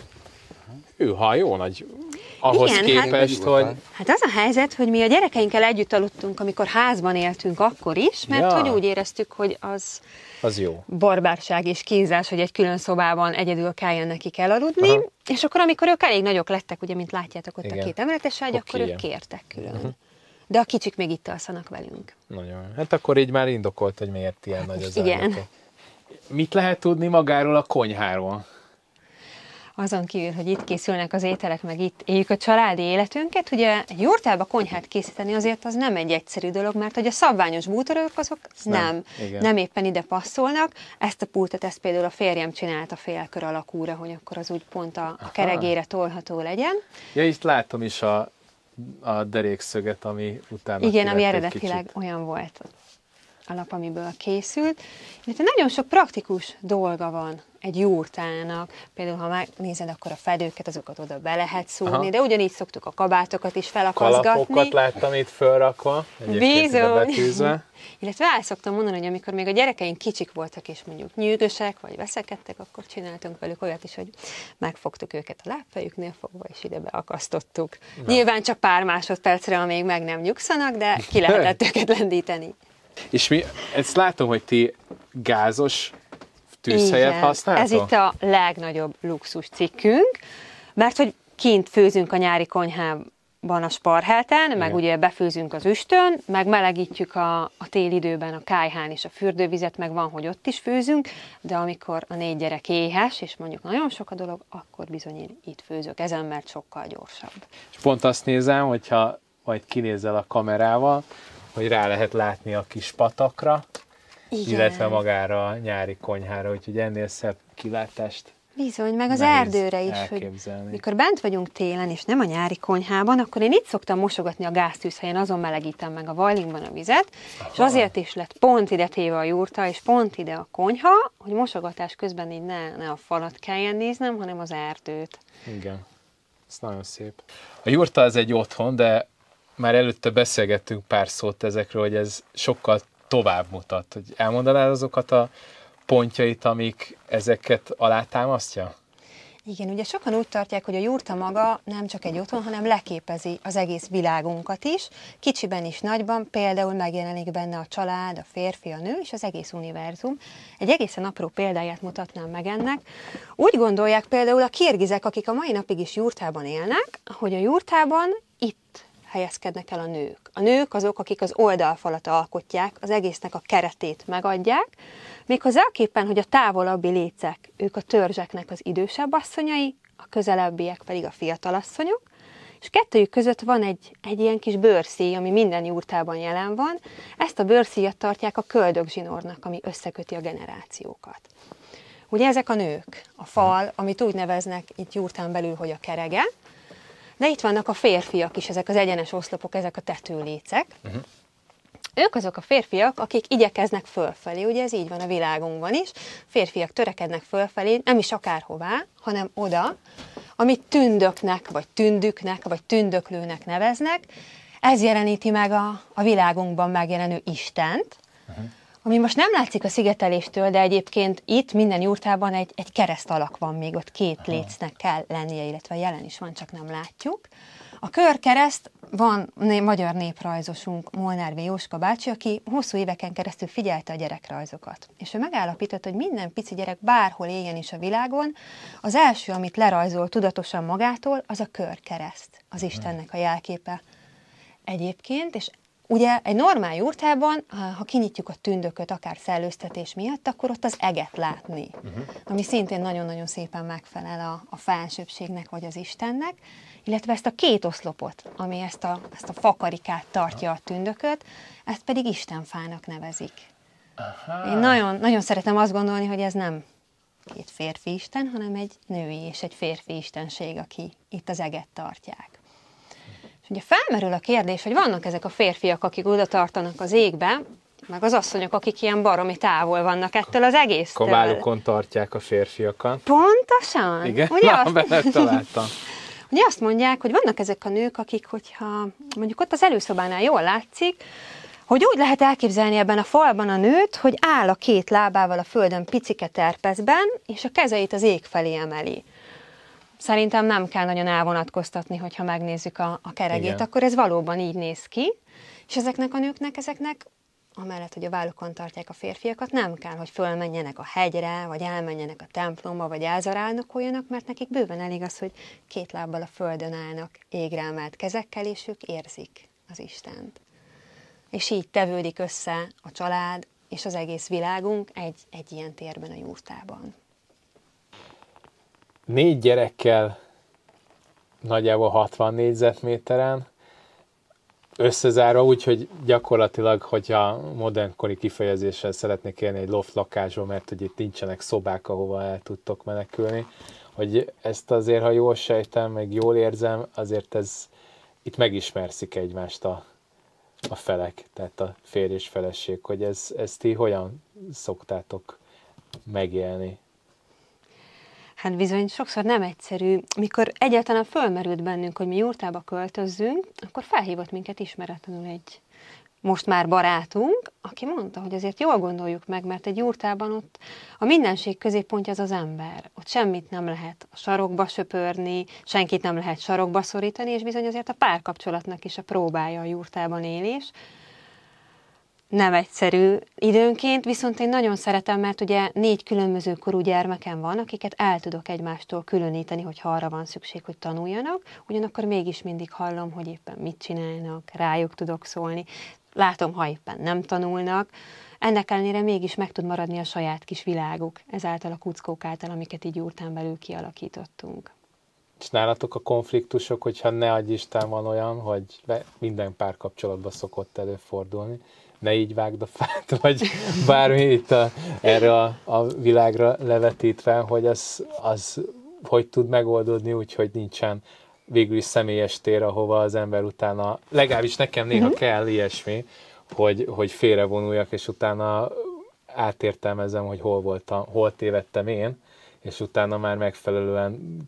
Hűha, jó nagy ahhoz képest, hogy... Hát az a helyzet, hogy mi a gyerekeinkkel együtt aludtunk, amikor házban éltünk akkor is, mert hogy úgy éreztük, hogy az jó. Barbárság és kínzás, hogy egy külön szobában egyedül kelljen nekik elaludni, és akkor, amikor ők elég nagyok lettek, ugye, mint látjátok ott a 2 emeletes ágy, akkor ők kértek külön. De a kicsik még itt alszanak velünk. Nagyon. Hát akkor így már indokolt, hogy miért ilyen nagy az igen. állatok. Mit lehet tudni magáról a konyháról? Azon kívül, hogy itt készülnek az ételek, meg itt éljük a családi életünket, ugye egy jurtába konyhát készíteni azért az nem egy egyszerű dolog, mert hogy a szabványos bútorok azok nem éppen ide passzolnak. Ezt a pultot, ezt például a férjem csinálta félkör alakúra, hogy akkor az úgy pont a keregére tolható legyen. Ja, itt látom is a derékszöget, ami utána igen, ami eredetileg olyan volt a lap, amiből készült. Illetve nagyon sok praktikus dolga van egy jurtának. Például, ha megnézed, akkor a fedőket, azokat oda be lehet szúrni, de ugyanígy szoktuk a kabátokat is felakaszgatni. Kalapokat láttam itt fölrakva, egyébként betűzve. Illetve el szoktam mondani, hogy amikor még a gyerekeink kicsik voltak, és mondjuk nyűgösek, vagy veszekedtek, akkor csináltunk velük olyat is, hogy megfogtuk őket a lábfejüknél fogva, és ide beakasztottuk. Nyilván csak pár másodpercre, amíg meg nem nyugszanak, de ki lehetett őket lendíteni. És ezt látom, hogy ti gázos tűzhelyet használtok? Ez itt a legnagyobb luxus cikkünk, mert hogy kint főzünk a nyári konyhában a sparhelten, meg ugye befőzünk az üstön, meg melegítjük a télidőben a kályhán és a fürdővizet, meg van, hogy ott is főzünk, de amikor a 4 gyerek éhes, és mondjuk nagyon sok a dolog, akkor bizony én itt főzök ezen, mert sokkal gyorsabb. És pont azt nézem, hogyha majd kinézel a kamerával, hogy rá lehet látni a kis patakra, illetve magára a nyári konyhára, úgyhogy ennél szebb kilátást bizony, meg az erdőre is, hogy mikor bent vagyunk télen, és nem a nyári konyhában, akkor én itt szoktam mosogatni a gáztűzhelyen, azon melegítem meg a vajlingban a vizet, és azért is lett pont ide téve a jurta, és pont ide a konyha, hogy mosogatás közben így ne a falat kelljen néznem, hanem az erdőt. Igen, ez nagyon szép. A jurta az egy otthon, de már előtte beszélgettünk pár szót ezekről, hogy ez sokkal tovább mutat. Hogy elmondanád azokat a pontjait, amik ezeket alátámasztja? Igen, ugye sokan úgy tartják, hogy a jurta maga nem csak egy otthon, hanem leképezi az egész világunkat is, kicsiben is nagyban, például megjelenik benne a család, a férfi, a nő és az egész univerzum. Egy egészen apró példáját mutatnám meg ennek. Úgy gondolják például a kirgizek, akik a mai napig is jurtában élnek, hogy a jurtában itt helyezkednek el a nők. A nők azok, akik az oldalfalat alkotják, az egésznek a keretét megadják, méghozzá képpen, hogy a távolabbi lécek, ők a törzseknek az idősebb asszonyai, a közelebbiek pedig a fiatal asszonyok, és kettőjük között van egy ilyen kis bőrszíj, ami minden jurtában jelen van. Ezt a bőrszíjat tartják a köldögzsinórnak, ami összeköti a generációkat. Ugye ezek a nők, a fal, amit úgy neveznek itt jurtán belül, hogy a kerege, de itt vannak a férfiak is, ezek az egyenes oszlopok, ezek a tetőlécek. Ők azok a férfiak, akik igyekeznek fölfelé, ugye ez így van a világunkban is, férfiak törekednek fölfelé, nem is akárhová, hanem oda, amit tündöknek, vagy tündüknek, vagy tündöklőnek neveznek, ez jeleníti meg a világunkban megjelenő Istent, ami most nem látszik a szigeteléstől, de egyébként itt minden jurtában egy kereszt alak van, még ott két lécnek kell lennie, illetve jelen is van, csak nem látjuk. A körkereszt van magyar néprajzosunk, Molnár V. Jóska bácsi, aki hosszú éveken keresztül figyelte a gyerekrajzokat. És ő megállapította, hogy minden pici gyerek bárhol éljen is a világon, az első, amit lerajzol tudatosan magától, az a körkereszt, az Istennek a jelképe. Egyébként, és ugye egy normál jurtában, ha kinyitjuk a tündököt, akár szellőztetés miatt, akkor ott az eget látni, ami szintén nagyon-nagyon szépen megfelel a felsőbbségnek vagy az Istennek, illetve ezt a két oszlopot, ami ezt a fakarikát tartja a tündököt, ezt pedig Istenfának nevezik. Én nagyon szeretem azt gondolni, hogy ez nem két férfi isten, hanem egy női és egy férfi istenség, aki itt az eget tartják. És ugye felmerül a kérdés, hogy vannak ezek a férfiak, akik oda tartanak az égbe, meg az asszonyok, akik ilyen baromi távol vannak ettől az egésztől. Koválukon tartják a férfiakat. Pontosan. Igen, ugye találtam. Ugye azt mondják, hogy vannak ezek a nők, akik, hogyha mondjuk ott az előszobánál jól látszik, hogy úgy lehet elképzelni ebben a falban a nőt, hogy áll a két lábával a földön picike terpeszben, és a kezeit az ég felé emeli. Szerintem nem kell nagyon elvonatkoztatni, hogyha megnézzük a keregét, igen, akkor ez valóban így néz ki, és ezeknek a nőknek, amellett, hogy a vállukon tartják a férfiakat, nem kell, hogy fölmenjenek a hegyre, vagy elmenjenek a templomba, vagy elzarálnokoljanak, mert nekik bőven elég az, hogy két lábbal a földön állnak égre emelt kezekkel, és ők érzik az Istent. És így tevődik össze a család és az egész világunk egy ilyen térben, a jurtában. 4 gyerekkel, nagyjából 60 négyzetméteren, összezárva úgy, hogy gyakorlatilag, hogyha modernkori kifejezéssel szeretnék élni egy loft lakásban, mert hogy itt nincsenek szobák, ahova el tudtok menekülni, hogy ezt azért, ha jól sejtem, meg jól érzem, azért itt megismerszik egymást a felek, tehát a férj és feleség, hogy ezt ti hogyan szoktátok megélni? Hát bizony, sokszor nem egyszerű. Mikor egyáltalán fölmerült bennünk, hogy mi jurtába költözzünk, akkor felhívott minket ismeretlenül egy most már barátunk, aki mondta, hogy azért jól gondoljuk meg, mert egy jurtában ott a mindenség középpontja az az ember. Ott semmit nem lehet a sarokba söpörni, senkit nem lehet sarokba szorítani, és bizony azért a párkapcsolatnak is a próbája a jurtában élés. Nem egyszerű időnként, viszont én nagyon szeretem, mert ugye 4 különböző korú gyermekem van, akiket el tudok egymástól különíteni, hogyha arra van szükség, hogy tanuljanak, ugyanakkor mégis mindig hallom, hogy éppen mit csinálnak, rájuk tudok szólni, látom, ha éppen nem tanulnak, ennek ellenére mégis meg tud maradni a saját kis világuk, ezáltal a kuckók által, amiket így jurtán belül kialakítottunk. És nálatok a konfliktusok, hogyha ne adj Isten van olyan, hogy minden párkapcsolatban szokott előfordulni, ne így vágd a fát, vagy bármi itt erre a világra levetítve, hogy az hogy tud megoldódni úgy, hogy nincsen végül is személyes tér, ahova az ember utána, legalábbis nekem néha kell ilyesmi, hogy félrevonuljak, és utána átértelmezem, hogy hol tévedtem én, és utána már megfelelően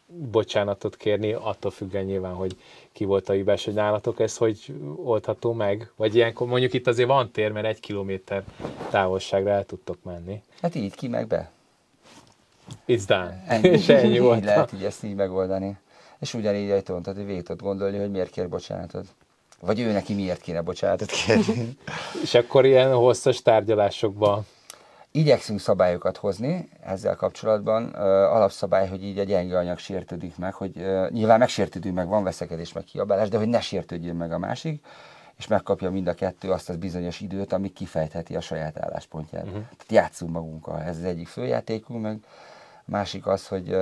bocsánatot kérni, attól függően nyilván, hogy ki volt a hibás, hogy nálatok ez hogy oldható meg? Vagy ilyenkor mondjuk itt azért van tér, mert 1 kilométer távolságra el tudtok menni. Hát így ki meg be. It's done. És ennyi volt. Így lehet így ezt így megoldani. És ugyanígy egy tehát hogy végig tudod gondolni, hogy miért kér bocsánatot. Vagy ő neki miért kéne bocsánatot kérni. És akkor ilyen hosszas tárgyalásokban igyekszünk szabályokat hozni ezzel kapcsolatban. Alapszabály, hogy így a gyenge anyag sértődik meg, hogy nyilván megsértődünk meg, van veszekedés, meg kiabálás, de hogy ne sértődjön meg a másik, és megkapja mind a kettő azt az bizonyos időt, ami kifejtheti a saját álláspontját. Tehát játszunk magunkkal, ez az egyik főjátékunk, meg másik az, hogy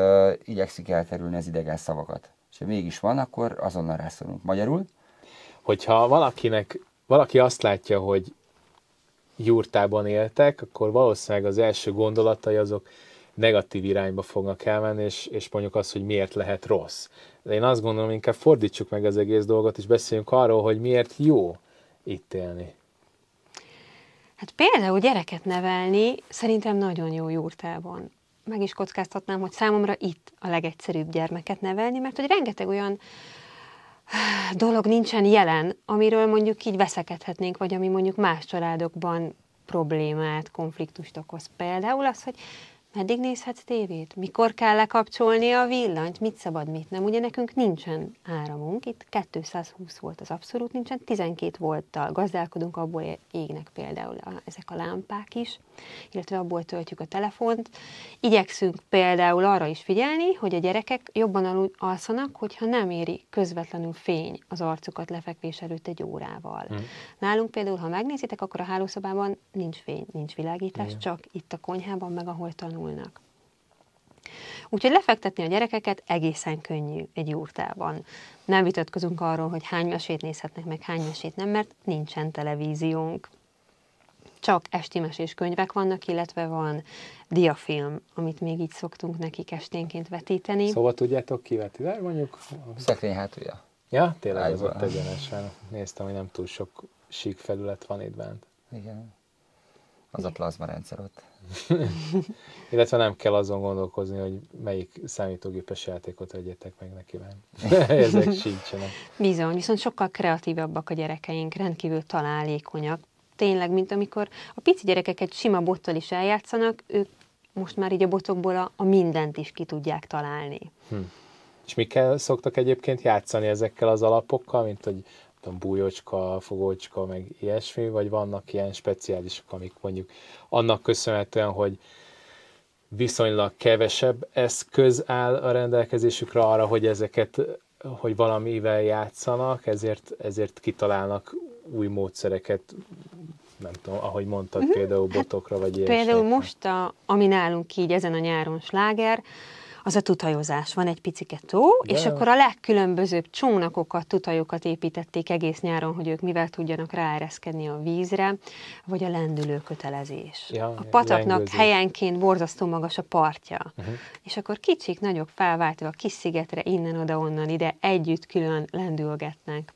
igyekszik elkerülni az idegen szavakat. És ha mégis van, akkor azonnal rászólunk. Magyarul? Hogyha valaki azt látja, hogy jurtában éltek, akkor valószínűleg az első gondolatai azok negatív irányba fognak elmenni, és mondjuk az, hogy miért lehet rossz. De én azt gondolom, inkább fordítsuk meg az egész dolgot, és beszéljünk arról, hogy miért jó itt élni. Hát például gyereket nevelni szerintem nagyon jó jurtában. Meg is kockáztatnám, hogy számomra itt a legegyszerűbb gyermeket nevelni, mert hogy rengeteg olyan dolog nincsen jelen, amiről mondjuk így veszekedhetnénk, vagy ami mondjuk más családokban problémát, konfliktust okoz. Például az, hogy meddig nézhetsz tévét? Mikor kell lekapcsolni a villanyt? Mit szabad, mit nem? Ugye nekünk nincsen áramunk, itt 220 volt az abszolút, nincsen 12 volttal gazdálkodunk, abból égnek például ezek a lámpák is, illetve abból töltjük a telefont. Igyekszünk például arra is figyelni, hogy a gyerekek jobban alszanak, hogyha nem éri közvetlenül fény az arcukat lefekvés előtt egy órával. Nálunk például, ha megnézitek, akkor a hálószobában nincs fény, nincs világítás, csak itt a konyhában, meg ahol tanulnak. Úgyhogy lefektetni a gyerekeket egészen könnyű egy jurtában. Nem vitatkozunk arról, hogy hány mesét nézhetnek meg, hány mesét nem, mert nincsen televíziónk. Csak esti mesés könyvek vannak, illetve van diafilm, amit még így szoktunk nekik esténként vetíteni. Szóval tudjátok kivetíteni, mondjuk? Szekrény hátulja. Ja, tényleg az Ágyban. ott egyenesen. Néztem, hogy nem túl sok sík felület van itt bent. Igen. Az a plazma rendszer ott. Illetve nem kell azon gondolkozni, hogy melyik számítógépes játékot vegyetek meg neki bent. Ezek sincsenek. Bizony, viszont sokkal kreatívabbak a gyerekeink, rendkívül találékonyak. Tényleg, mint amikor a pici gyerekek egy sima bottal is eljátszanak, ők most már így a botokból a mindent is ki tudják találni. És mikkel szoktak egyébként játszani ezekkel az alapokkal, mint hogy bújócska, fogócska, meg ilyesmi, vagy vannak ilyen speciálisok, amik mondjuk annak köszönhetően, hogy viszonylag kevesebb eszköz áll a rendelkezésükre arra, hogy ezeket, hogy valamivel játszanak, ezért kitalálnak új módszereket, nem tudom, ahogy mondtad, például botokra, vagy ilyesmi. Például most, ami nálunk így ezen a nyáron sláger, az a tutajozás. Van egy picike tó, és akkor a legkülönbözőbb csónakokat, tutajokat építették egész nyáron, hogy ők mivel tudjanak ráereszkedni a vízre, vagy a lendülő kötelezés. Ja, a pataknak lengőzés. helyenként borzasztó magas a partja. És akkor kicsik, nagyok felváltva a kis szigetre, innen-oda-onnan ide együtt külön lendülgetnek.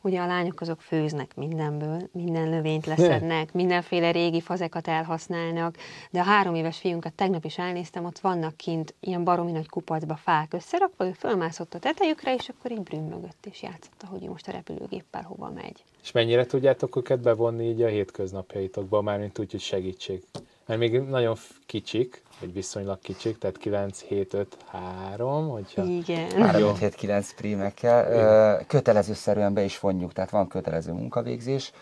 Ugye a lányok azok főznek mindenből, minden lövényt leszednek, mindenféle régi fazekat elhasználnak, de a 3 éves fiunkat tegnap is elnéztem, ott vannak kint ilyen baromi nagy kupacba fák összerakva, ő fölmászott a tetejükre, és akkor így brümmögött, és játszotta, hogy most a repülőgéppel hova megy. És mennyire tudjátok őket bevonni így a hétköznapjaitokba, mármint úgy, hogy segítség? Mert még nagyon kicsik, vagy viszonylag kicsik, tehát 9, 7, 5, 3, hogyha... Igen. 3-5-7-9 prímekkel. Kötelezőszerűen be is vonjuk, tehát van kötelező munkavégzés,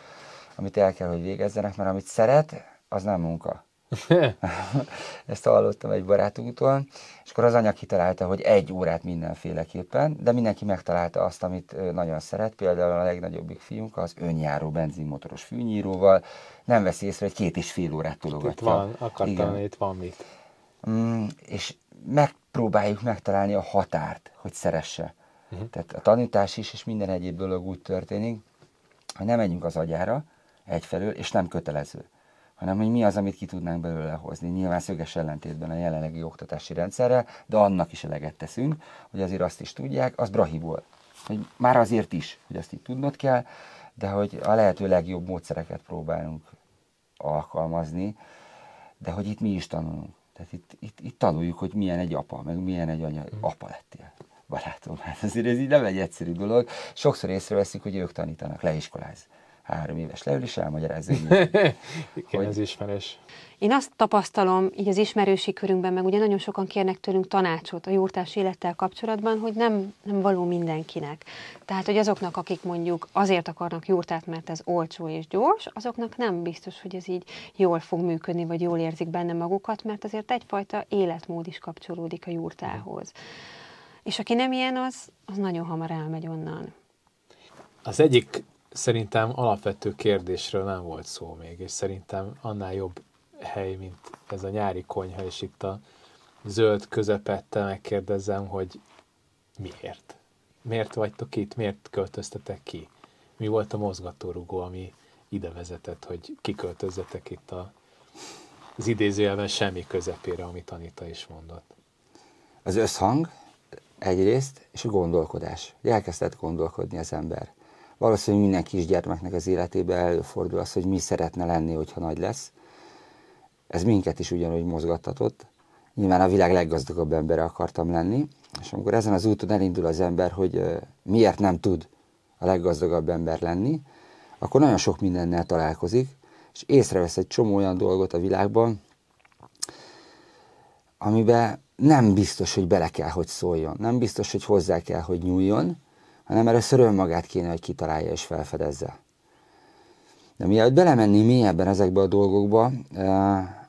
amit el kell, hogy végezzenek, mert amit szeret, az nem munka. Ezt hallottam egy barátunktól, és akkor az anya kitalálta, hogy 1 órát mindenféleképpen, de mindenki megtalálta azt, amit nagyon szeret. Például a legnagyobbik fiunk az önjáró benzinmotoros fűnyíróval nem veszi észre, hogy 2,5 órát tologatja. Itt van, akartam, hogy itt van mit. És megpróbáljuk megtalálni a határt, hogy szeresse. Tehát a tanítás is, és minden egyéb dolog úgy történik, hogy nem menjünk az agyára egyfelől, és nem kötelező, hanem hogy mi az, amit ki tudnánk belőle hozni. Nyilván szöges ellentétben a jelenlegi oktatási rendszerrel, de annak is eleget teszünk, hogy azért azt is tudják, az brahiból. Hogy már azért is, hogy azt így tudnod kell, de hogy a lehető legjobb módszereket próbálunk alkalmazni, de hogy itt mi is tanulunk. Tehát itt tanuljuk, hogy milyen egy apa, meg milyen egy anya. Apa lettél, barátom. Hát azért ez így nem egy egyszerű dolog. Sokszor észreveszik, hogy ők tanítanak, leiskoláz. 3 éves leül, és elmagyarázza, Igen, ez ismerős. Én azt tapasztalom, így az ismerősi körünkben, meg ugye nagyon sokan kérnek tőlünk tanácsot a jurtás élettel kapcsolatban, hogy nem való mindenkinek. Tehát, hogy azoknak, akik mondjuk azért akarnak jurtát, mert ez olcsó és gyors, azoknak nem biztos, hogy ez így jól fog működni, vagy jól érzik benne magukat, mert azért egyfajta életmód is kapcsolódik a jurtához. És aki nem ilyen, az nagyon hamar elmegy onnan. Az egyik szerintem alapvető kérdésről nem volt szó még, és szerintem annál jobb hely, mint ez a nyári konyha, és itt a zöld közepette megkérdezem, hogy miért? Miért vagytok itt? Miért költöztetek ki? Mi volt a mozgatórugó, ami ide vezetett, hogy kiköltözzetek itt az idézőjelben semmi közepére, amit Anita is mondott? Az összhang egyrészt, és a gondolkodás. Elkezdett gondolkodni az ember. valószínűleg minden kisgyermeknek az életében előfordul az, hogy mi szeretne lenni, hogyha nagy lesz. Ez minket is ugyanúgy mozgattatott. Nyilván a világ leggazdagabb embere akartam lenni, és amikor ezen az úton elindul az ember, hogy miért nem tud a leggazdagabb ember lenni, akkor nagyon sok mindennel találkozik, és észrevesz egy csomó olyan dolgot a világban, amiben nem biztos, hogy bele kell, hogy szóljon, nem biztos, hogy hozzá kell, hogy nyúljon, hanem először önmagát kéne, hogy kitalálja és felfedezze. De mielőtt belemenni mélyebben ezekbe a dolgokba,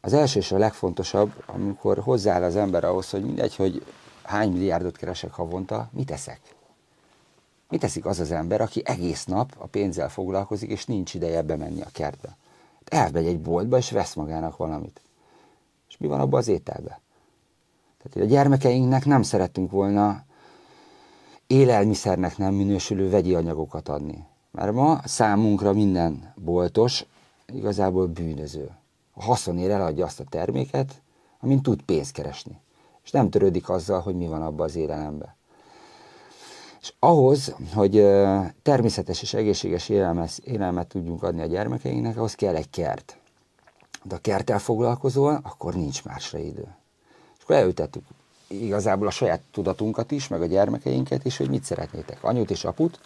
az első és a legfontosabb, amikor hozzááll az ember ahhoz, hogy mindegy, hogy hány milliárdot keresek havonta, mit teszek? Mit teszik az az ember, aki egész nap a pénzzel foglalkozik, és nincs ideje bemenni a kertbe? Elmegy egy boltba, és vesz magának valamit. És mi van abban az ételben? Tehát a gyermekeinknek nem szerettünk volna élelmiszernek nem minősülő vegyi anyagokat adni. Mert ma számunkra minden boltos igazából bűnöző. A haszonért eladja azt a terméket, amin tud pénzt keresni. És nem törődik azzal, hogy mi van abban az élelemben. És ahhoz, hogy természetes és egészséges élelmet tudjunk adni a gyermekeinknek, ahhoz kell egy kert. De a kerttel foglalkozol, akkor nincs másra idő. És akkor elültettük igazából a saját tudatunkat is, meg a gyermekeinket is, hogy mit szeretnétek, anyut és aput,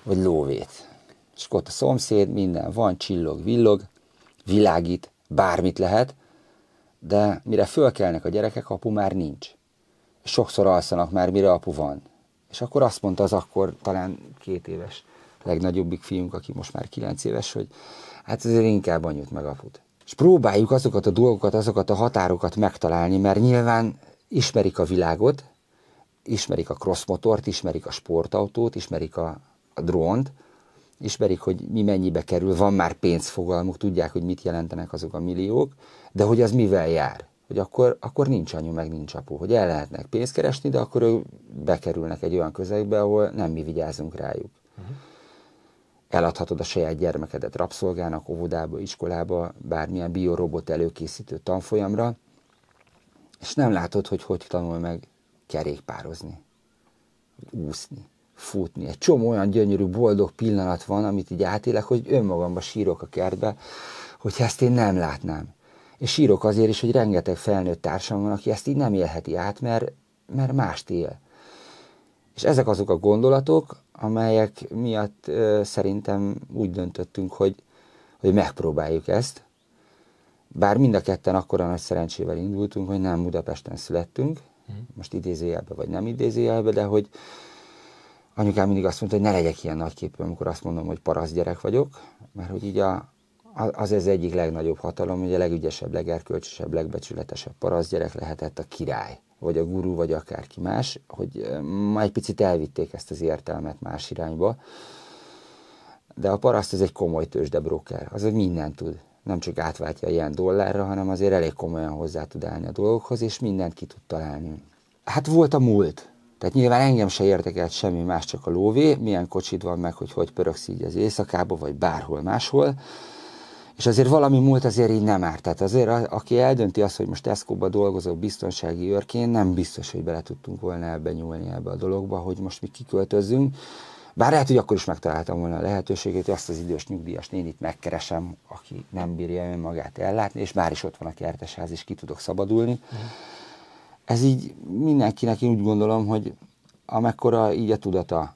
vagy lóvét. És akkor ott a szomszéd, minden van, csillog, villog, világít, bármit lehet, de mire fölkelnek a gyerekek, apu már nincs. És sokszor alszanak már, mire apu van. És akkor azt mondta az akkor talán 2 éves legnagyobbik fiunk, aki most már 9 éves, hogy hát azért inkább anyut meg aput. És próbáljuk azokat a dolgokat, azokat a határokat megtalálni, mert nyilván ismerik a világot, ismerik a crossmotort, ismerik a sportautót, ismerik a drónt, ismerik, hogy mi mennyibe kerül, van már pénzfogalmuk, tudják, hogy mit jelentenek azok a milliók, de hogy az mivel jár. Hogy akkor nincs anyu, meg nincs apu. Hogy el lehetnek pénzt keresni, de akkor ők bekerülnek egy olyan közegbe, ahol nem mi vigyázunk rájuk. Eladhatod a saját gyermekedet rabszolgának, óvodába, iskolába, bármilyen biorobot előkészítő tanfolyamra, és nem látod, hogy tanul meg kerékpározni, úszni, futni. Egy csomó olyan gyönyörű, boldog pillanat van, amit így átélek, hogy önmagamban sírok a kertbe, hogyha ezt én nem látnám. És sírok azért is, hogy rengeteg felnőtt társam van, aki ezt így nem élheti át, mert mást él. És ezek azok a gondolatok, amelyek miatt szerintem úgy döntöttünk, hogy megpróbáljuk ezt. Bár mind a ketten akkora nagy szerencsével indultunk, hogy nem Budapesten születtünk, most idézőjelbe vagy nem idézőjelbe, de hogy anyukám mindig azt mondta, hogy ne legyek ilyen nagyképű, amikor azt mondom, hogy paraszt gyerek vagyok, mert hogy így az egyik legnagyobb hatalom, hogy a legügyesebb, legerkölcsösebb, legbecsületesebb paraszt gyerek lehetett a király, vagy a gurú, vagy akárki más, hogy ma egy picit elvitték ezt az értelmet más irányba. De a paraszt az egy komoly tőzsdebróker, az, hogy mindent tud. Nem csak átváltja ilyen dollárra, hanem azért elég komolyan hozzá tud állni a dolgokhoz, és mindent ki tud találni. Hát volt a múlt. Tehát nyilván engem se érdekelt semmi más, csak a lóvé, milyen kocsid van meg, hogy pöröksz így az éjszakába, vagy bárhol máshol. És azért valami múlt azért így nem árt. Tehát azért, aki eldönti azt, hogy most Tesco-ba dolgozok biztonsági őrként, nem biztos, hogy bele tudtunk volna ebbe nyúlni ebbe a dologba, hogy most mi kiköltözzünk. Bár lehet, hogy akkor is megtaláltam volna a lehetőségét, hogy azt az idős nyugdíjas nénit megkeresem, aki nem bírja önmagát ellátni, és már is ott van a kertesház, és ki tudok szabadulni. Ez így mindenkinek, én úgy gondolom, hogy amekkora így a tudata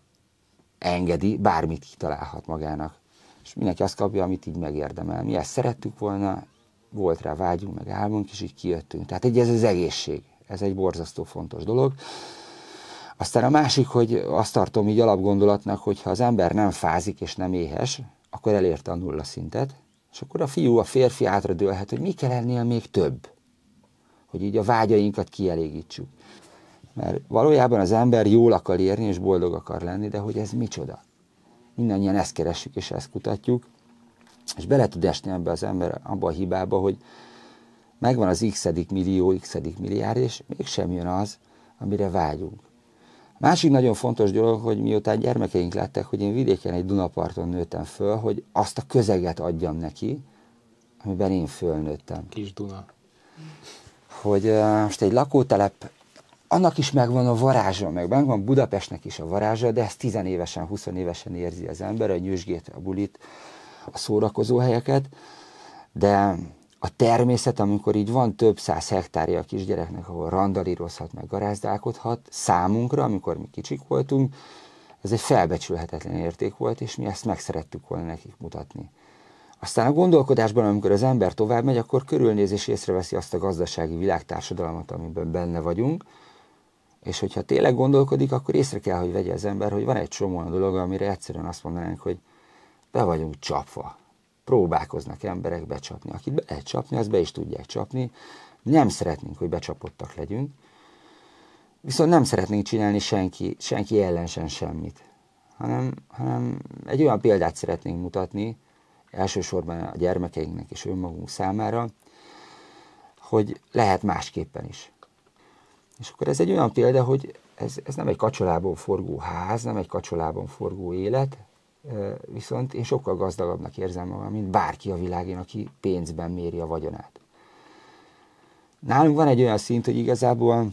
engedi, bármit kitalálhat magának. És mindenki azt kapja, amit így megérdemel. Mi ezt szerettük volna, volt rá vágyunk, meg álmunk, és így kijöttünk. Tehát ez az egészség, ez egy borzasztó fontos dolog. Aztán a másik, hogy azt tartom így alapgondolatnak, hogy ha az ember nem fázik és nem éhes, akkor elérte a nulla szintet, és akkor a férfi átradőlhet, hogy mi kell ennél még több, hogy így a vágyainkat kielégítsük. Mert valójában az ember jól akar érni és boldog akar lenni, de hogy ez micsoda? Mindannyian ezt keressük és ezt kutatjuk, és bele tud esni ebbe az ember abba a hibába, hogy megvan az x-edik millió, x-edik milliárd, és mégsem jön az, amire vágyunk. Másik nagyon fontos dolog, hogy miután gyermekeink lettek, hogy én vidéken egy Dunaparton nőttem föl, hogy azt a közeget adjam neki, amiben én fölnőttem. Kis Duna. Hogy most egy lakótelep annak is megvan a varázsa, megvan Budapestnek is a varázsa, de ezt 10 évesen, 20 évesen érzi az ember, a nyüzsgét, a bulit, a szórakozó helyeket, de a természet, amikor így van több 100 hektárja a kisgyereknek, ahol randalírozhat, meg garázdálkodhat, számunkra, amikor mi kicsik voltunk, ez egy felbecsülhetetlen érték volt, és mi ezt meg szerettük volna nekik mutatni. Aztán a gondolkodásban, amikor az ember tovább megy, akkor körülnéz és észreveszi azt a gazdasági világtársadalmat, amiben benne vagyunk, és hogyha tényleg gondolkodik, akkor észre kell, hogy vegye az ember, hogy van egy csomó olyan dolog, amire egyszerűen azt mondanánk, hogy be vagyunk csapva. Próbálkoznak emberek becsapni. Akit be lehet csapni, azt be is tudják csapni. Nem szeretnénk, hogy becsapottak legyünk. Viszont nem szeretnénk csinálni senki ellen sem semmit. Hanem egy olyan példát szeretnénk mutatni, elsősorban a gyermekeinknek és önmagunk számára, hogy lehet másképpen is. És akkor ez egy olyan példa, hogy ez nem egy kacsolában forgó ház, nem egy kacsolában forgó élet, viszont én sokkal gazdagabbnak érzem magam, mint bárki a világén, aki pénzben méri a vagyonát. Nálunk van egy olyan szint, hogy igazából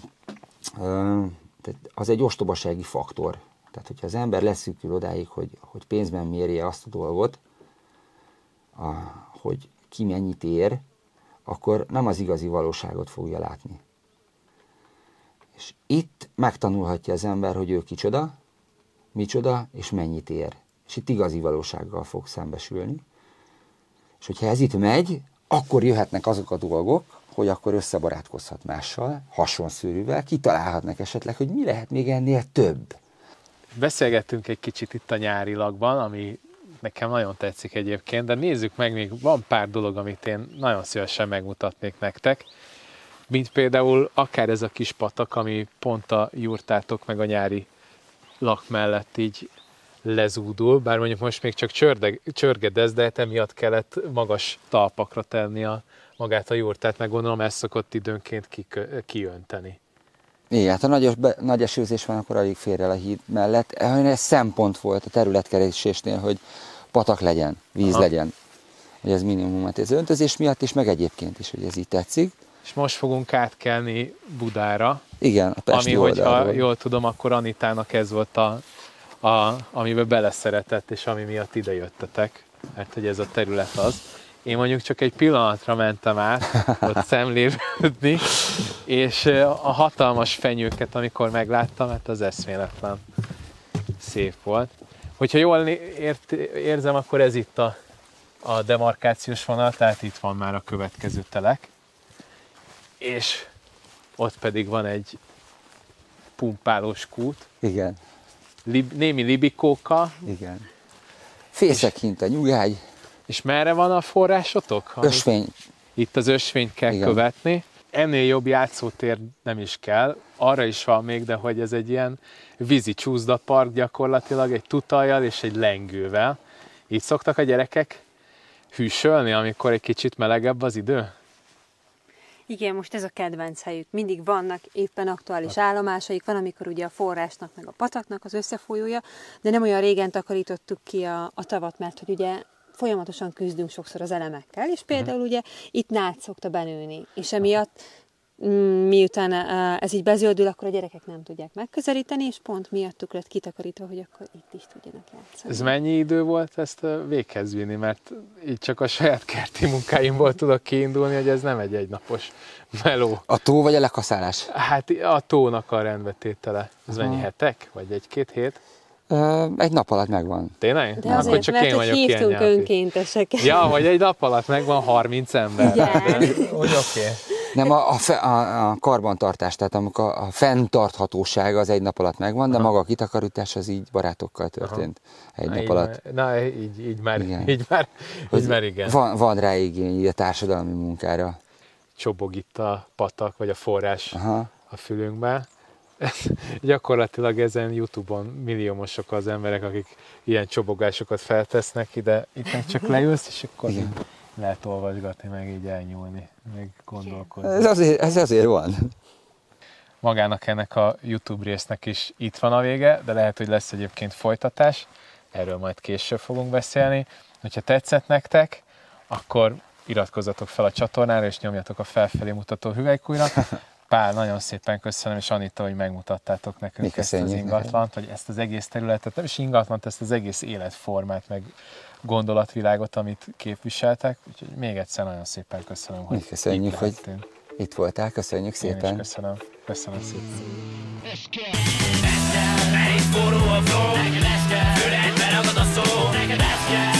az egy ostobasági faktor. Tehát, hogyha az ember leszűkül odáig, hogy pénzben mérje azt a dolgot, hogy ki mennyit ér, akkor nem az igazi valóságot fogja látni. És itt megtanulhatja az ember, hogy ő kicsoda, micsoda és mennyit ér. És itt igazi valósággal fog szembesülni. És hogyha ez itt megy, akkor jöhetnek azok a dolgok, hogy akkor összebarátkozhat mással, hasonszőrűvel, kitalálhatnak esetleg, hogy mi lehet még ennél több. Beszélgettünk egy kicsit itt a nyárilagban, ami nekem nagyon tetszik egyébként, de nézzük meg, még van pár dolog, amit én nagyon szívesen megmutatnék nektek. Mint például akár ez a kis patak, ami pont a jurtátok meg a nyári lak mellett így lezúdul, bár mondjuk most még csak csörgedez, de emiatt kellett magas talpakra tenni magát a jurtát, meg gondolom ezt szokott időnként kiönteni. Igen, hát ha nagy esőzés van, akkor alig fér el a híd mellett. Ez szempont volt a területkeresésnél, hogy patak legyen, víz legyen. Hogy ez minimum, hát ez öntözés miatt is, meg egyébként is, hogy ez így tetszik. És most fogunk átkelni Budára. Igen, a pesti ami, oldalról. hogyha jól tudom, akkor Anitának ez volt amiben beleszeretett, és ami miatt ide jöttetek, mert hogy ez a terület az. Én mondjuk csak egy pillanatra mentem át, ott szemlélődni, és a hatalmas fenyőket, amikor megláttam, hát az eszméletlen szép volt. Hogyha jól érzem, akkor ez itt a demarkációs vonal, tehát itt van már a következő telek, és ott pedig van egy pumpálós kút. Igen. Némi libikóka. Igen. Fészek a nyugágy. És merre van a forrásotok? Ösvény. Itt az ösvényt kell követni. Ennél jobb játszótér nem is kell. Arra is van még, de hogy ez egy ilyen vízi csúszdapark gyakorlatilag, egy tutajjal és egy lengővel. Így szoktak a gyerekek hűsölni, amikor egy kicsit melegebb az idő? Igen, most ez a kedvenc helyük. Mindig vannak éppen aktuális állomásaik, van, amikor ugye a forrásnak, meg a pataknak az összefolyója, de nem olyan régen takarítottuk ki a tavat, mert hogy ugye folyamatosan küzdünk sokszor az elemekkel, és például ugye itt nád szokta benőni, és emiatt miután ez így bezöldül, akkor a gyerekek nem tudják megközelíteni, és pont miattuk lett kitakarítva, hogy akkor itt is tudjanak játszani. Ez mennyi idő volt ezt véghez vinni? Mert így csak a saját kerti munkáimból tudok kiindulni, hogy ez nem egy egynapos meló. A tó vagy a lekaszálás? Hát a tónak a rendbetétele. Ez mennyi hetek? Vagy egy-két hét? Egy nap alatt megvan. Tényleg? De azért, csak mert hogy hívtunk önkénteseket. Ja, hogy egy nap alatt megvan 30 ember. Úgy oké. Nem, a karbantartás, tehát amikor a fenntarthatóság az egy nap alatt megvan, de maga a kitakarítás az így barátokkal történt egy nap alatt. Na, így már igen. Van rá igény a társadalmi munkára. Csobog itt a patak, vagy a forrás a fülünkbe. Gyakorlatilag ezen YouTube-on milliómosok az emberek, akik ilyen csobogásokat feltesznek ide. Itt meg csak leülsz, és akkor lehet olvasgatni, meg így elnyúlni, meg gondolkodni. Ez azért van. Magának ennek a YouTube résznek is itt van a vége, de lehet, hogy lesz egyébként folytatás. Erről majd később fogunk beszélni. Hogyha tetszett nektek, akkor iratkozzatok fel a csatornára, és nyomjatok a felfelé mutató hüvelykújra. Pál, nagyon szépen köszönöm, és Anita, hogy megmutattátok nekünk ezt az ingatlant, vagy ezt az egész területet, nem is ingatlant, ezt az egész életformát, meg gondolatvilágot, amit képviseltek. Úgyhogy még egyszer nagyon szépen köszönöm, hogy köszönjük, hogy itt voltál, köszönjük szépen. Én is köszönöm. Köszönöm szépen. Neked forró a flow, neked füled beragad a szó, neked